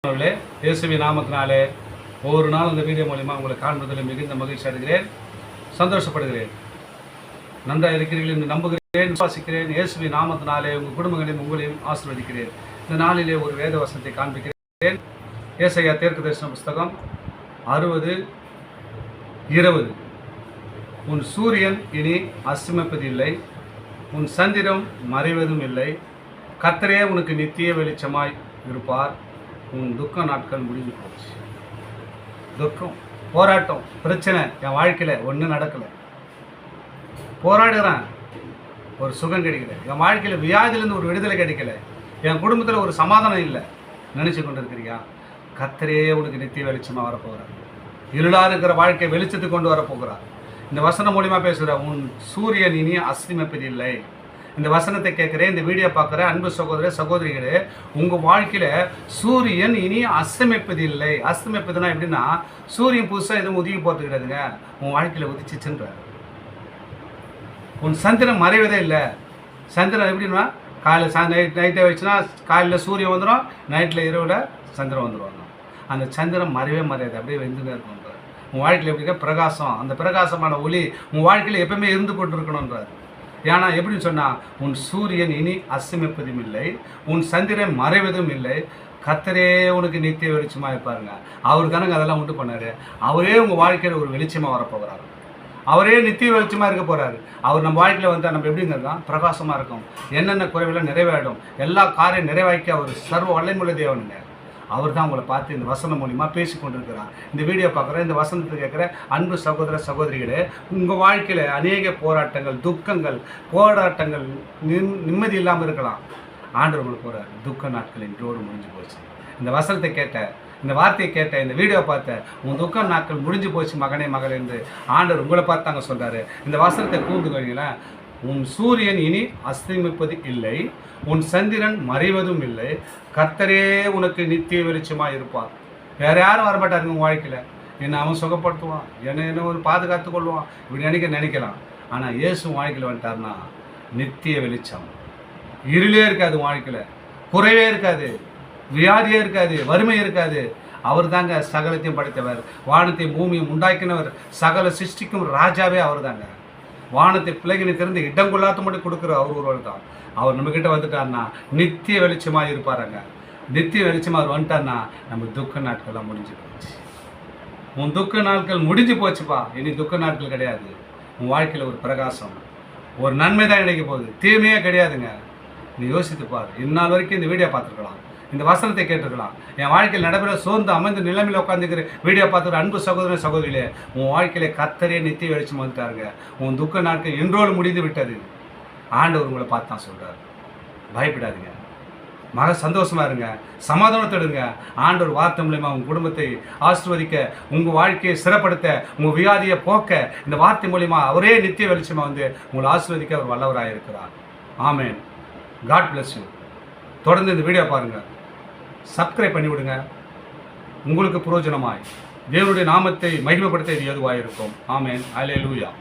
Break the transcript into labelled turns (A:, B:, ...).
A: இயேசுவின் நாமத்தினாலே ஒவ்வொரு நாள் இந்த வீடியோ மூலிமா உங்களை காண்பதில் மிகுந்த மகிழ்ச்சி அடைகிறேன், சந்தோஷப்படுகிறேன். நன்றாக இருக்கிறீர்கள் என்று நம்புகிறேன், விசுவாசிக்கிறேன். இயேசுவின் நாமத்தினாலே உங்கள் குடும்பங்களையும் உங்களையும் ஆசீர்வதிக்கிறேன். இந்த நாளிலே ஒரு வேத வசனத்தை காண்பிக்கிறேன். ஏசாயா தீர்க்கதரிசன புஸ்தகம் 60:20. உன் சூரியன் இனி அஸ்தமிப்பதில்லை, உன் சந்திரம் மறைவதும் இல்லை. கர்த்தரே உனக்கு நித்திய வெளிச்சமாய் இருப்பார். உன் துக்க நாட்கள் முடிஞ்சு போச்சு. துக்கம், போராட்டம், பிரச்சனை என் வாழ்க்கையில் ஒன்றும் நடக்கலை. போராடுகிறேன், ஒரு சுகம் கிடைக்கல. என் வாழ்க்கையில் வியாதியிலேருந்து ஒரு விடுதலை கிடைக்கல. என் குடும்பத்தில் ஒரு சமாதானம் இல்லை. நினச்சி கொண்டு இருக்கிறியா? கர்த்தரே உனக்கு நித்திய வெளிச்சமாக வரப்போகிறார். இருளாக இருக்கிற வாழ்க்கை வெளிச்சத்துக்கு கொண்டு வரப்போகிறார். இந்த வசனம் மூலிமா பேசுகிற உன் சூரியன் இனி அஸ்தமிப்பதில்லை. இந்த வசனத்தை கேட்குறேன், இந்த வீடியோ பார்க்குற அன்பு சகோதர சகோதரிகளே, உங்கள் வாழ்க்கையில் சூரியன் இனி அஸ்தமிப்பதில்லை. அஸ்தமிப்பதுனா எப்படின்னா, சூரியன் புதுசாக எதுவும் உதவி போகிறது கிடையாதுங்க. உன் வாழ்க்கையில் உதிச்சிச்சுன்ற. உன் சந்திரன் மறைவதே இல்லை. சந்திரன் எப்படின்னா, காலையில் நைட்டை வச்சுன்னா காலையில் சூரியன் வந்துடும், நைட்டில் இரவில் சந்திரன் வந்துடுவாங்க. அந்த சந்திரன் மறைவே மறையாது, அப்படியே வெந்துன்னு இருக்கணுன்றார். உன் வாழ்க்கையில் எப்படின்னா பிரகாசம், அந்த பிரகாசமான ஒளி உன் வாழ்க்கையில் எப்பவுமே இருந்து கொண்டு இருக்கணுன்றார். ஏன்னா எப்படின்னு சொன்னால், உன் சூரியன் இனி அஸ்தமிப்பதும் இல்லை, உன் சந்திரன் மறைவதும் இல்லை. கர்த்தரே உனக்கு நித்திய வெளிச்சமாக இருப்பாருங்க. அவர் தானங்க அதெல்லாம் உண்டு பண்ணார். அவரே உங்கள் வாழ்க்கையில் ஒரு வெளிச்சமாக வரப்போகிறாரு. அவரே நித்திய வெளிச்சமாக இருக்க போகிறாரு. அவர் நம்ம வாழ்க்கையில் வந்தால் நம்ம எப்படிங்க இருக்கோம்? பிரகாசமாக இருக்கும். என்னென்ன குறைவெல்லாம் நிறைவேறும், எல்லா காரையும் நிறைவாக்கி அவர் சர்வ வல்லமையுள்ள தேவனுங்க. அவர் தான் உங்களை பார்த்து இந்த வசனம் மூலிமா பேசி கொண்டிருக்கிறார். இந்த வீடியோ பார்க்குற, இந்த வசனத்தை கேட்குற அன்பு சகோதர சகோதரிகளே, உங்கள் வாழ்க்கையில் அநேக போராட்டங்கள், துக்கங்கள், போராட்டங்கள், நிம்மதி இல்லாமல் இருக்கலாம். ஆண்டவர் உங்களுக்கு போகிறார். துக்க நாட்கள் இன்றோடு முடிஞ்சு போச்சு. இந்த வசனத்தை கேட்ட, இந்த வார்த்தையை கேட்ட, இந்த வீடியோ பார்த்த, உன் துக்க நாட்கள் முடிஞ்சு போச்சு மகனே மகள் என்று ஆண்டவர் உங்களை பார்த்து தாங்க சொல்கிறாரு. இந்த வசனத்தை கூண்டுங்களேன். உன் சூரியன் இனி அஸ்தமிப்பது இல்லை, உன் சந்திரன் மறைவதும் இல்லை. கர்த்தரே உனக்கு நித்திய வெளிச்சமாக இருப்பார். வேறு யாரும் வரமாட்டாருங்க உங்கள் வாழ்க்கையில். என்னை அவன் சுகப்படுத்துவான், என்ன ஒரு பாதுகாத்து கொள்வான், இப்படி நினைக்கலாம். ஆனால் இயேசு வாழ்க்கையில் வந்துட்டார்னா நித்திய வெளிச்சம். இருளே இருக்காது வாழ்க்கையில், குறைவே இருக்காது, வியாதியே இருக்காது, வறுமை இருக்காது. அவர் தாங்க சகலத்தையும் படைத்தவர், வானத்தையும் பூமியும் உண்டாக்கினவர், சகல சிருஷ்டிக்கும் ராஜாவே அவர் தாங்க. வானத்தை பிள்ளைகளை திறந்து இடம் கொள்ளாத மட்டும் கொடுக்குற அவர் ஒருவர் தான். அவர் நம்மக்கிட்ட வந்துட்டார்னா நித்திய வெளிச்சமாக இருப்பாருங்க. நித்திய வெளிச்சமாக அவர் வந்துட்டார்னா நம்ம துக்க நாட்கள்லாம் முடிஞ்சு போச்சு. உன் துக்க நாட்கள் முடிஞ்சு போச்சுப்பா. இனி துக்க நாட்கள் கிடையாது. உன் வாழ்க்கையில் ஒரு பிரகாசம், ஒரு நன்மை தான் கிடைக்க போகுது, தீமையே கிடையாதுங்க. நீ யோசித்துப்பார். இந்நாள் வரைக்கும் இந்த வீடியோ பார்த்துருக்கலாம், இந்த வசனத்தை கேட்டிருக்கலாம். என் வாழ்க்கையில் நடைபெற சோர்ந்து அமைந்த நிலைமையில் உட்காந்துக்கிற வீடியோ பார்த்துக்கிற அன்பு சகோதர சகோதரிகளே, உன் வாழ்க்கையில கர்த்தரே நித்திய வெளிச்சம் வந்துட்டாருங்க. உன் துக்க நாட்கள் இன்றோடு முடிந்து விட்டது. ஆண்டவர் உங்களை பார்த்து தான் சொல்கிறார். பயப்படாதுங்க, சந்தோஷமாக இருங்க, சமாதானத்தோடுங்க. ஆண்டவர் வார்த்தை மூலமா உங்கள் குடும்பத்தை ஆசீர்வதிக்க, உங்கள் வாழ்க்கையை சிறப்படுத்த, உங்கள் வியாதியை போக்க, இந்த வார்த்தை மூலிமா அவரே நித்திய வெளிச்சமாக வந்து உங்களை ஆசீர்வதிக்க அவர் வல்லவராக இருக்கிறார். ஆமேன். God bless you. தொடர்ந்து இந்த வீடியோ பாருங்கள், சப்ஸ்கிரைப் பண்ணி விடுங்க. உங்களுக்கு பிரயோஜனமாய் தேவனுடைய நாமத்தை மகிமைப்படுத்த இது ஏதுவாக இருக்கும். ஆமேன். அல்லேலூயா.